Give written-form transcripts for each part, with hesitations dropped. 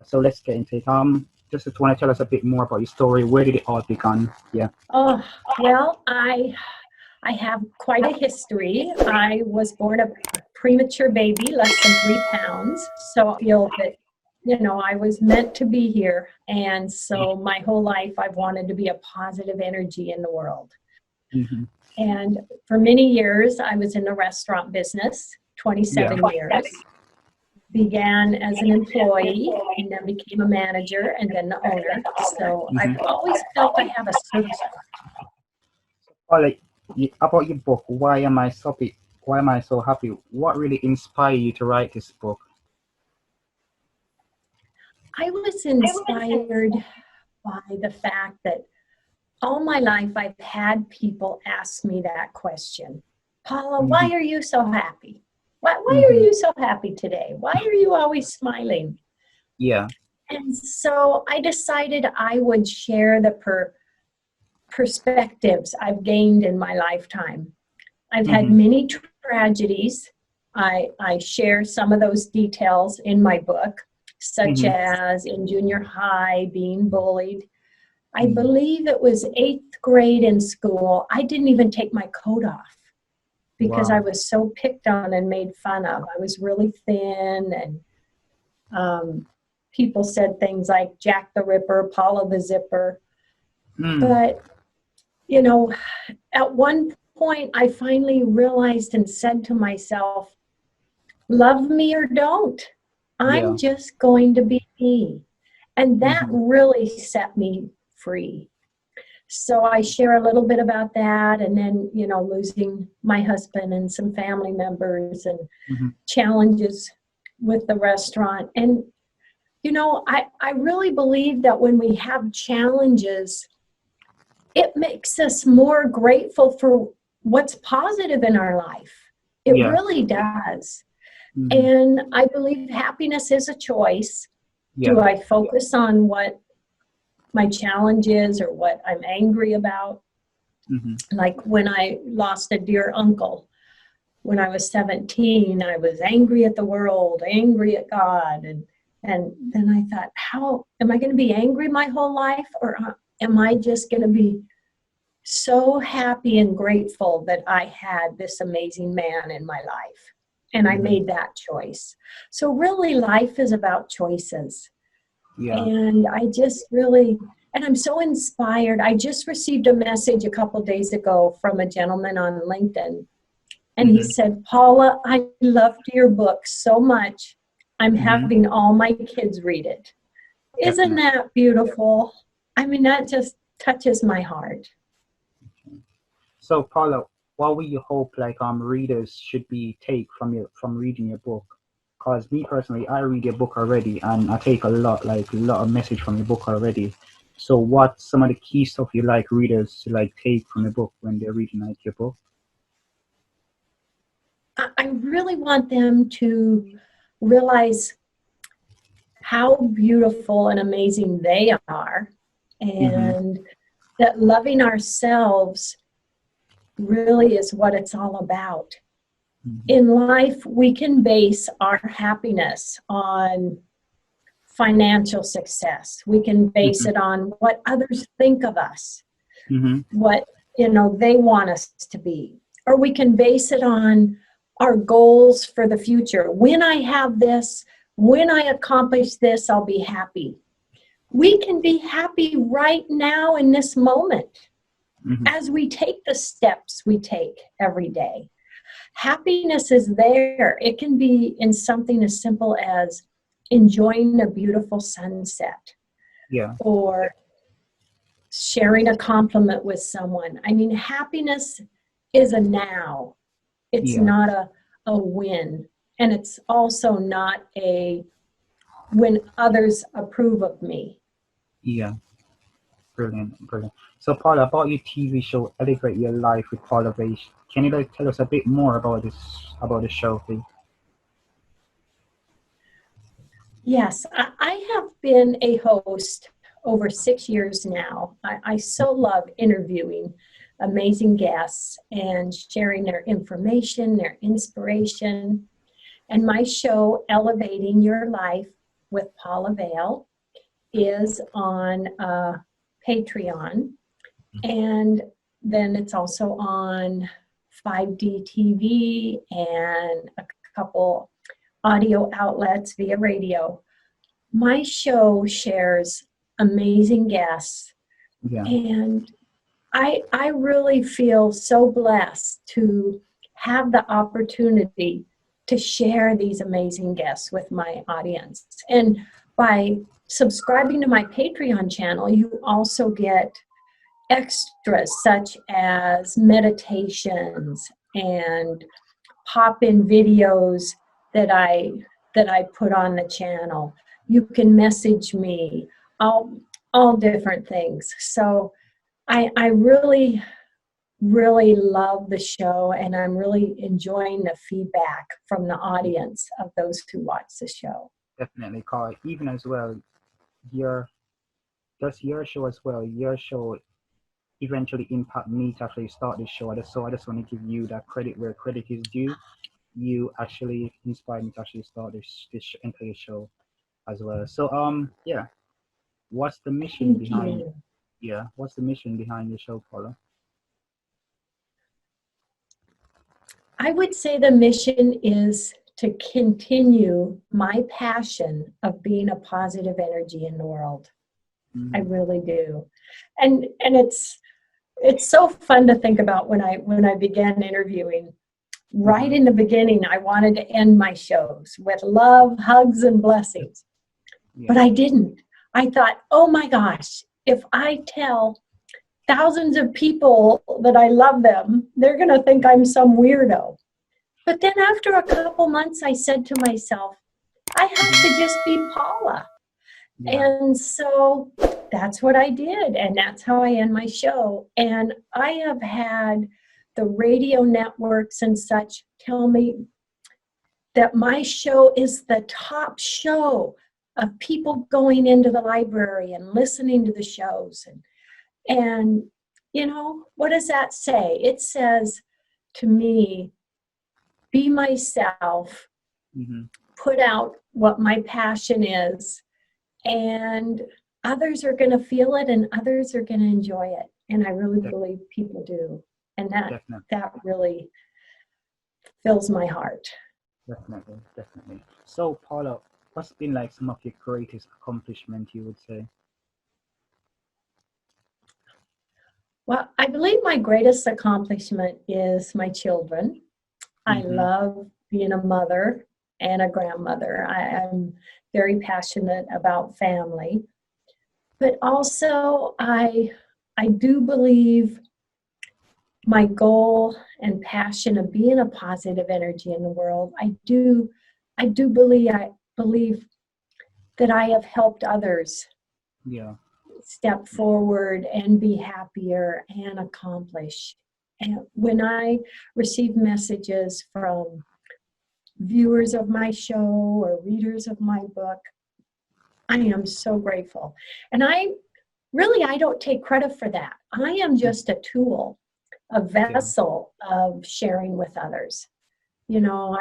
So let's get into it. Just want to tell us a bit more about your story. Where did it all begin? Yeah. Oh, well, I have quite a history. I was born a premature baby, less than 3 pounds. So I feel that, I was meant to be here. And so my whole life, I've wanted to be a positive energy in the world. Mm-hmm. And for many years, I was in the restaurant business, 27 years. Began as an employee and then became a manager and then the owner. So I've always felt I have a service. Paula, about your book, why am I so happy? What really inspired you to write this book? I was inspired by the fact that all my life I've had people ask me that question. Paula, why are you so happy? Why are you so happy today? Why are you always smiling? Yeah. And so I decided I would share the perspectives I've gained in my lifetime. I've had many tragedies. I share some of those details in my book, such as in junior high, being bullied. I believe it was 8th grade in school. I didn't even take my coat off because I was so picked on and made fun of. I was really thin, and people said things like Jack the Ripper, Paula the Zipper. But, at one point I finally realized and said to myself, love me or don't. I'm just going to be me. And that really set me free. So I share a little bit about that, and then, losing my husband and some family members and challenges with the restaurant. And, I really believe that when we have challenges, it makes us more grateful for what's positive in our life. It really does. And I believe happiness is a choice. Do I focus on what my challenge is or what I'm angry about? Like when I lost a dear uncle when I was 17, I was angry at the world, angry at God. And then I thought, how am I going to be angry my whole life? Or am I just going to be so happy and grateful that I had this amazing man in my life? And I made that choice. So really life is about choices. And I just really, and I'm so inspired. I just received a message a couple days ago from a gentleman on LinkedIn. And he said, Paula, I loved your book so much. I'm having all my kids read it. Isn't that beautiful? I mean, that just touches my heart. So Paula, what will you hope readers should take from reading your book? Because me personally, I read your book already, and I take a lot of message from your book already. So what's some of the key stuff you like readers to take from the book when they're reading your book? I really want them to realize how beautiful and amazing they are, and that loving ourselves really is what it's all about. In life, we can base our happiness on financial success. We can base it on what others think of us, what they want us to be. Or we can base it on our goals for the future. When I have this, when I accomplish this, I'll be happy. We can be happy right now in this moment as we take the steps we take every day. Happiness is there. It can be in something as simple as enjoying a beautiful sunset, or sharing a compliment with someone. I mean, happiness is a now. It's not a win. And it's also not a when others approve of me. Yeah. Brilliant. So Paula, about your TV show, Elevate Your Life with Paula Vaish, can you tell us a bit more about the show, please? Yes, I have been a host over 6 years now. I so love interviewing amazing guests and sharing their information, their inspiration. And my show, Elevating Your Life, with Paula Vale is on Patreon, and then it's also on 5D TV and a couple audio outlets via radio. My show shares amazing guests, and I really feel so blessed to have the opportunity to share these amazing guests with my audience. And by subscribing to my Patreon channel, you also get extras such as meditations and pop-in videos that I put on the channel. You can message me, all different things. So I really love the show, and I'm really enjoying the feedback from the audience of those who watch the show. Definitely, Carl. Even as well, your show as well. Your show eventually impact me to actually start this show. So I just want to give you that credit where credit is due. You actually inspired me to actually start this entire show as well. So yeah, what's the mission Thank behind? you. Yeah, what's the mission behind your show, Paula? I would say the mission is to continue my passion of being a positive energy in the world. I really do. And it's so fun to think about when I began interviewing. Right in the beginning, I wanted to end my shows with love, hugs, and blessings. But I didn't. I thought, oh my gosh, if I tell thousands of people that I love them, they're going to think I'm some weirdo. But then after a couple months, I said to myself, I have to just be Paula. And so that's what I did. And that's how I end my show. And I have had the radio networks and such tell me that my show is the top show of people going into the library and listening to the shows. And you know, what does that say? It says to me, be myself, put out what my passion is, and others are going to feel it and others are going to enjoy it. And I really believe people do. And that really fills my heart. Definitely. So, Paula, what's been like some of your greatest accomplishment, you would say? Well, I believe my greatest accomplishment is my children. I love being a mother and a grandmother. I'm very passionate about family. But also, I do believe my goal and passion of being a positive energy in the world, I do believe that I have helped others step forward and be happier and accomplish. And when I receive messages from viewers of my show or readers of my book, I am so grateful. And I don't take credit for that. I am just a tool, a vessel of sharing with others. You know,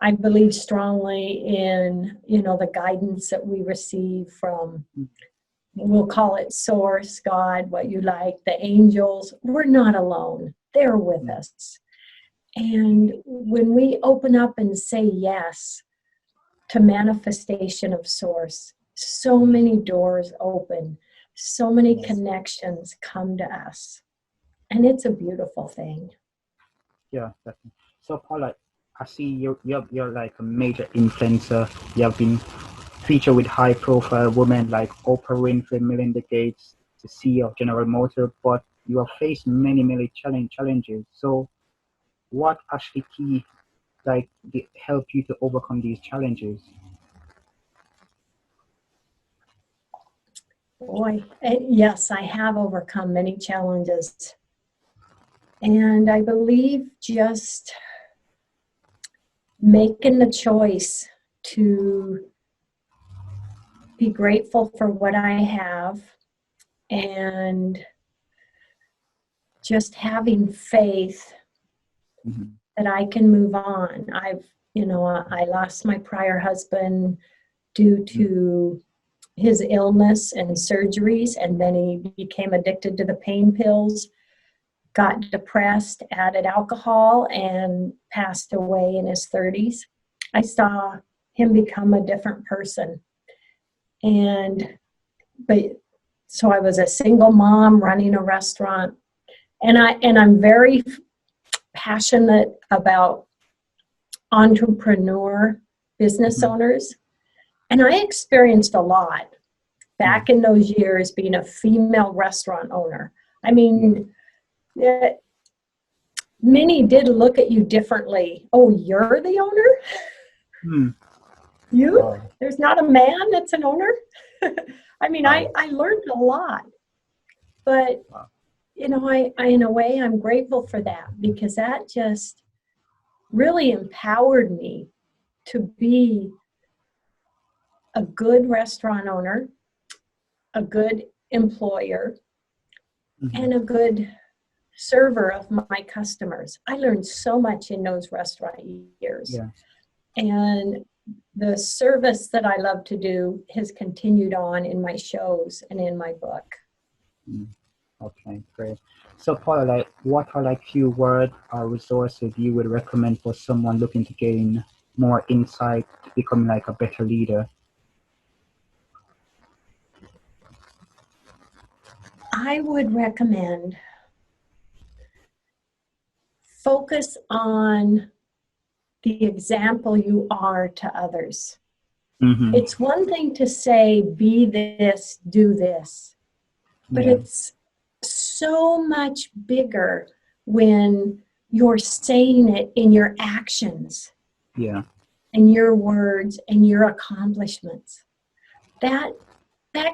I believe strongly in, you know, the guidance that we receive from, we'll call it source, God, what you like, the angels. We're not alone. They're with us. And when we open up and say yes to manifestation of source, so many doors open, so many connections come to us. And it's a beautiful thing. Yeah, definitely. So, Paula, I see you're like a major influencer. You have been featured with high-profile women like Oprah Winfrey, Melinda Gates, the CEO of General Motors, but you have faced many challenges. So, what actually help you to overcome these challenges? Boy, yes, I have overcome many challenges. And I believe just making the choice to be grateful for what I have and just having faith that I can move on. You know, I lost my prior husband due to his illness and surgeries, and then he became addicted to the pain pills, got depressed, added alcohol, and passed away in his 30s. I saw him become a different person. So I was a single mom running a restaurant, and I'm very passionate about entrepreneur business owners. And I experienced a lot back in those years being a female restaurant owner. I mean, many did look at you differently. Oh, you're the owner? You? There's not a man that's an owner? I mean, I learned a lot. But, you know, I in a way, I'm grateful for that, because that just really empowered me to be a good restaurant owner, a good employer, and a good server of my customers. I learned so much in those restaurant years. Yeah. And the service that I love to do has continued on in my shows and in my book. Okay, great. So Paula, like, what are like few words or resources you would recommend for someone looking to gain more insight, to become like a better leader? I would recommend focus on the example you are to others. It's one thing to say, be this, do this, but it's so much bigger when you're saying it in your actions, and your words and your accomplishments. That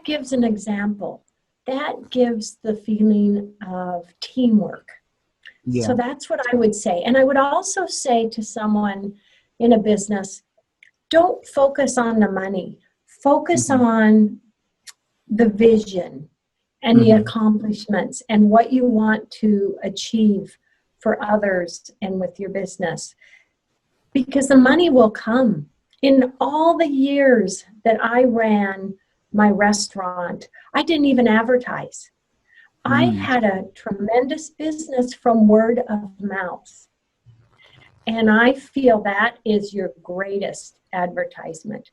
gives an example. That gives the feeling of teamwork. So that's what I would say. And I would also say to someone in a business, don't focus on the money. Focus on the vision and the accomplishments and what you want to achieve for others and with your business. Because the money will come. In all the years that I ran my restaurant, I didn't even advertise. I had a tremendous business from word of mouth. And I feel that is your greatest advertisement.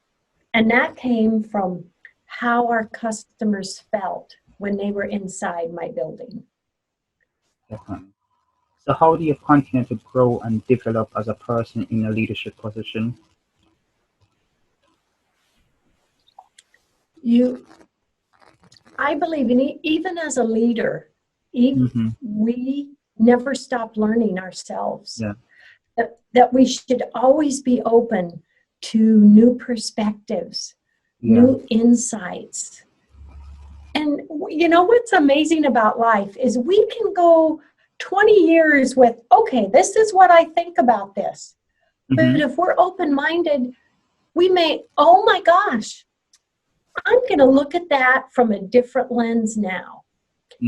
And that came from how our customers felt when they were inside my building. Definitely. So how do you continue to grow and develop as a person in a leadership position? I believe even as a leader, we never stop learning ourselves. That we should always be open to new perspectives, new insights. And you know what's amazing about life is we can go 20 years with, okay, this is what I think about this. But if we're open-minded, we may, oh my gosh, I'm going to look at that from a different lens now.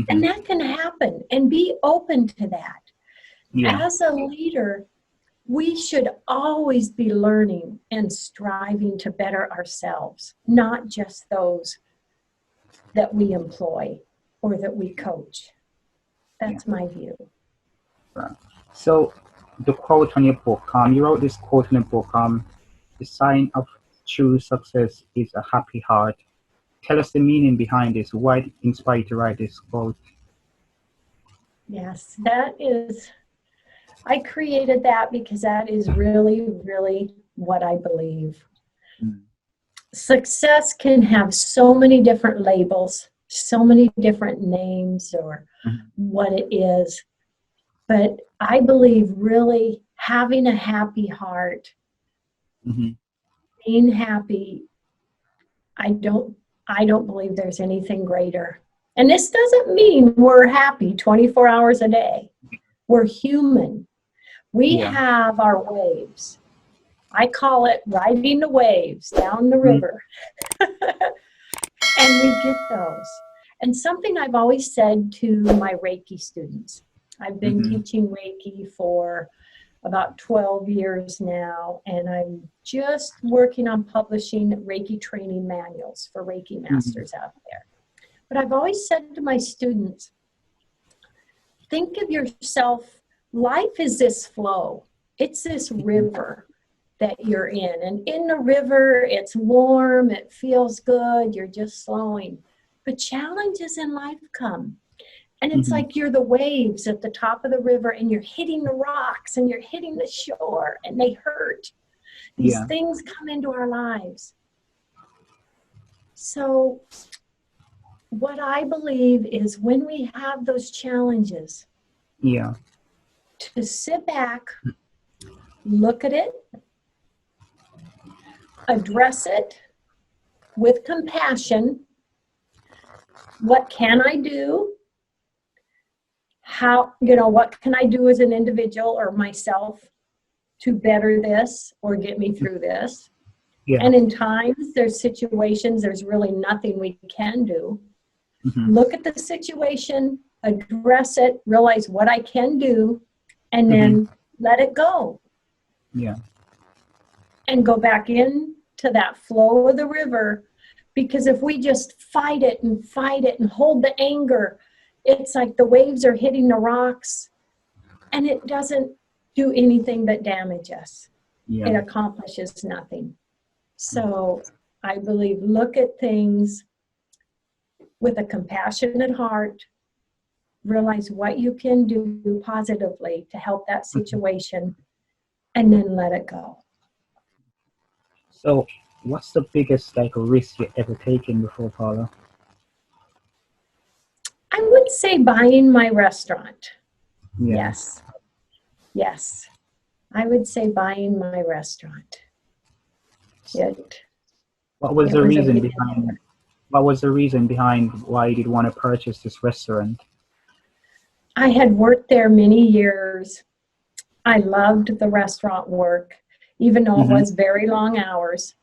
And that can happen, and be open to that. As a leader, we should always be learning and striving to better ourselves, not just those that we employ or that we coach. That's my view. Right. So the quote on your book, you wrote this quote in the book, the sign of true success is a happy heart. Tell us the meaning behind this. Why inspired you to write this quote? Yes, I created that because that is really, really what I believe. Success can have so many different labels, so many different names or what it is. But I believe really having a happy heart, being happy, I don't believe there's anything greater. And this doesn't mean we're happy 24 hours a day. We're human. We have our waves. I call it riding the waves down the river. And we get those. And something I've always said to my Reiki students, I've been teaching Reiki for about 12 years now, and I'm just working on publishing Reiki training manuals for Reiki masters out there. But I've always said to my students, think of yourself, life is this flow. It's this river that you're in. And in the river, it's warm, it feels good, you're just flowing. But challenges in life come. And it's like you're the waves at the top of the river, and you're hitting the rocks and you're hitting the shore, and they hurt. These things come into our lives. So what I believe is when we have those challenges, to sit back, look at it, address it with compassion. What can I do? How, what can I do as an individual or myself to better this or get me through this? And in times, there's situations, there's really nothing we can do. Look at the situation, address it, realize what I can do, and then let it go. And go back in to that flow of the river. Because if we just fight it and hold the anger, it's like the waves are hitting the rocks, and it doesn't do anything but damage us. It accomplishes nothing. So I believe, look at things with a compassionate heart, realize what you can do positively to help that situation, and then let it go. So what's the biggest risk you ever taken before, Paula? I would say buying my restaurant. Yes. I would say buying my restaurant. What was the reason behind why you did want to purchase this restaurant? I had worked there many years. I loved the restaurant work, even though it was very long hours.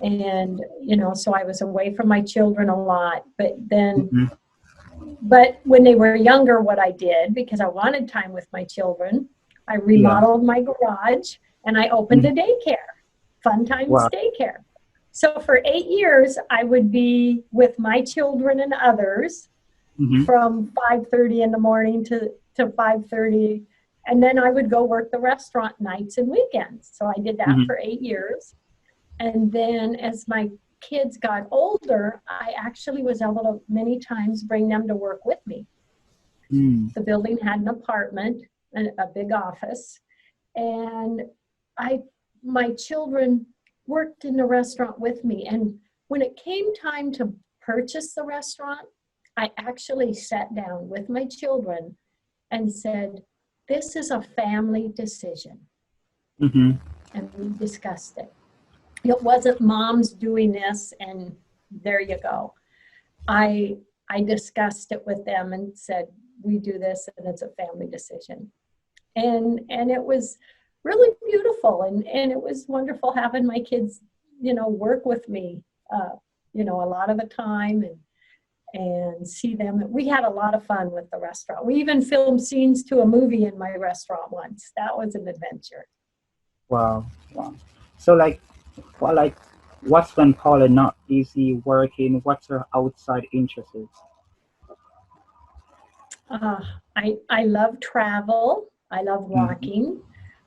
And, so I was away from my children a lot. But then, but when they were younger, what I did, because I wanted time with my children, I remodeled my garage and I opened a daycare, Fun Times Daycare. So for 8 years, I would be with my children and others from 5:30 in the morning to 5:30. And then I would go work the restaurant nights and weekends. So I did that for 8 years. And then as my kids got older, I actually was able to many times bring them to work with me. The building had an apartment, a big office. And my children worked in the restaurant with me. And when it came time to purchase the restaurant, I actually sat down with my children and said, this is a family decision. And we discussed it. It wasn't mom's doing this and there you go. I discussed it with them and said, we do this and it's a family decision. And it was really beautiful. And it was wonderful having my kids, work with me, a lot of the time and see them. We had a lot of fun with the restaurant. We even filmed scenes to a movie in my restaurant once. That was an adventure. Wow. So what's when Paula not busy working? What's her outside interests? I love travel. I love walking.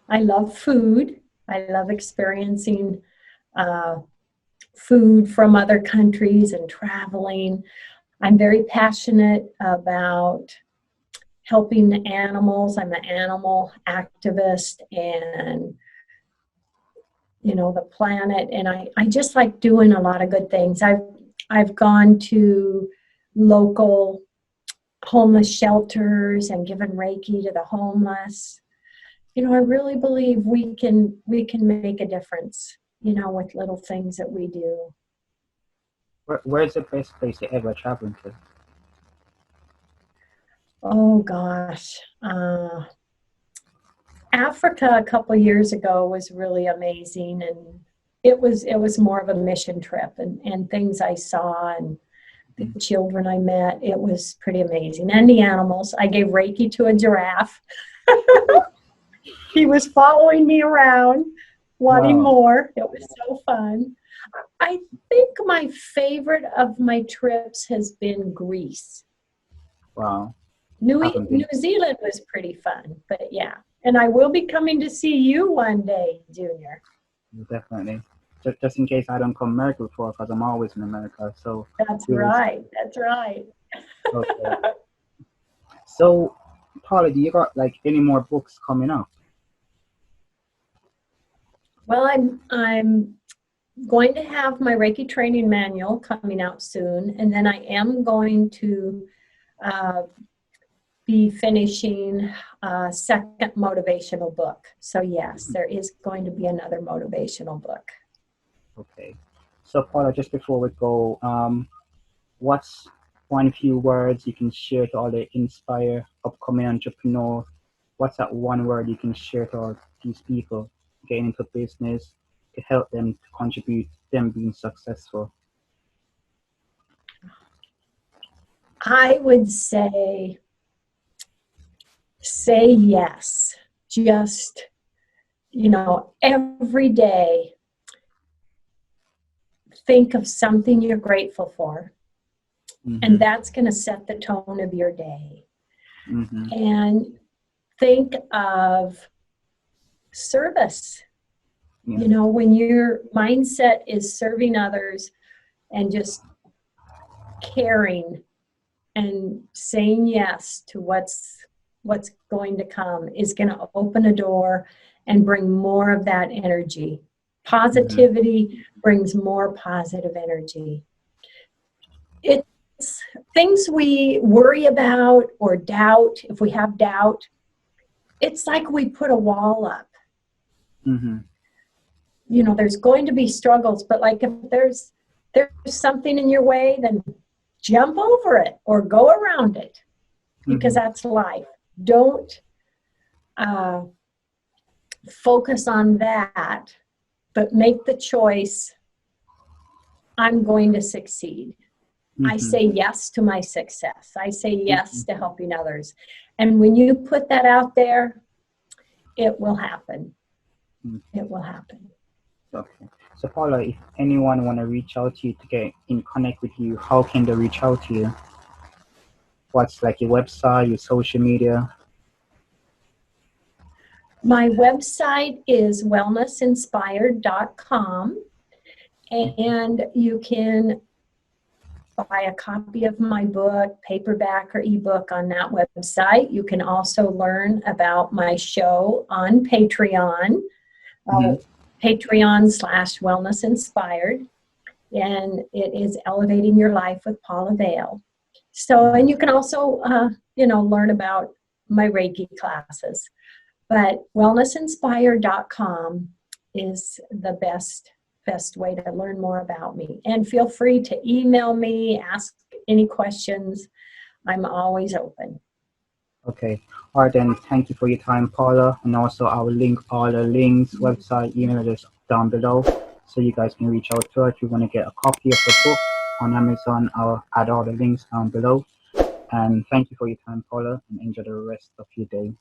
I love food. I love experiencing food from other countries and traveling. I'm very passionate about helping the animals. I'm an animal activist and, the planet. And I just like doing a lot of good things. I've gone to local homeless shelters and given Reiki to the homeless. I really believe we can make a difference, with little things that we do. Where's the best place you ever traveled to? Oh gosh, Africa a couple years ago was really amazing, and it was more of a mission trip and things I saw and the children I met. It was pretty amazing, and the animals. I gave Reiki to a giraffe. He was following me around, wanting Wow. more. It was so fun. I think my favorite of my trips has been Greece. Wow. New, Haven't New been. Zealand was pretty fun, but yeah. And I will be coming to see you one day, Junior. Definitely. Just in case I don't come America before, because I'm always in America. So That's we will. right. That's right. Okay. So, Paula, do you got like any more books coming up? Well, I'm going to have my Reiki training manual coming out soon, and then I am going to uh, be finishing a second motivational book. So yes, there is going to be another motivational book. Okay. So, Paula, just before we go, what's one few words you can share to all the inspire upcoming entrepreneurs? What's that one word you can share to all these people getting into business to help them to contribute to them being successful? I would say yes. Just, every day, think of something you're grateful for, and Mm-hmm. that's going to set the tone of your day. Mm-hmm. And think of service. Yeah. When your mindset is serving others and just caring and saying yes to what's going to come is going to open a door and bring more of that energy. Mm-hmm. Positivity brings more positive energy. It's things we worry about or doubt. If we have doubt, it's like we put a wall up. Mm-hmm. There's going to be struggles, but like if there's something in your way, then jump over it or go around it, because Mm-hmm. that's life. Don't focus on that, but make the choice, I'm going to succeed. I Mm-hmm. say yes to my success. I say Mm-hmm. yes to helping others. And when you put that out there, it will happen. It will happen. Okay. So Paula, if anyone want to reach out to you to get in connect with you, how can they reach out to you? What's like your website, your social media? My website is wellnessinspired.com, and you can buy a copy of my book, paperback or ebook, on that website. You can also learn about my show on Patreon, Mm-hmm. Patreon/Wellness Inspired, and it is Elevating Your Life with Paula Vale. So, and you can also, learn about my Reiki classes. But wellnessinspired.com is the best way to learn more about me. And feel free to email me, ask any questions. I'm always open. Okay. All right then. Thank you for your time, Paula, and also I will link all the links, website, email address down below, so you guys can reach out to her if you want to get a copy of the book on Amazon. I'll add all the links down below. And thank you for your time, Paula, and enjoy the rest of your day.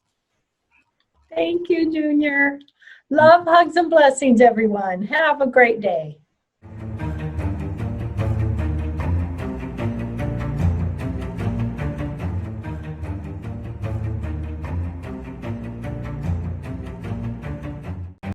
Thank you, Junior. Love, hugs, and blessings, everyone. Have a great day.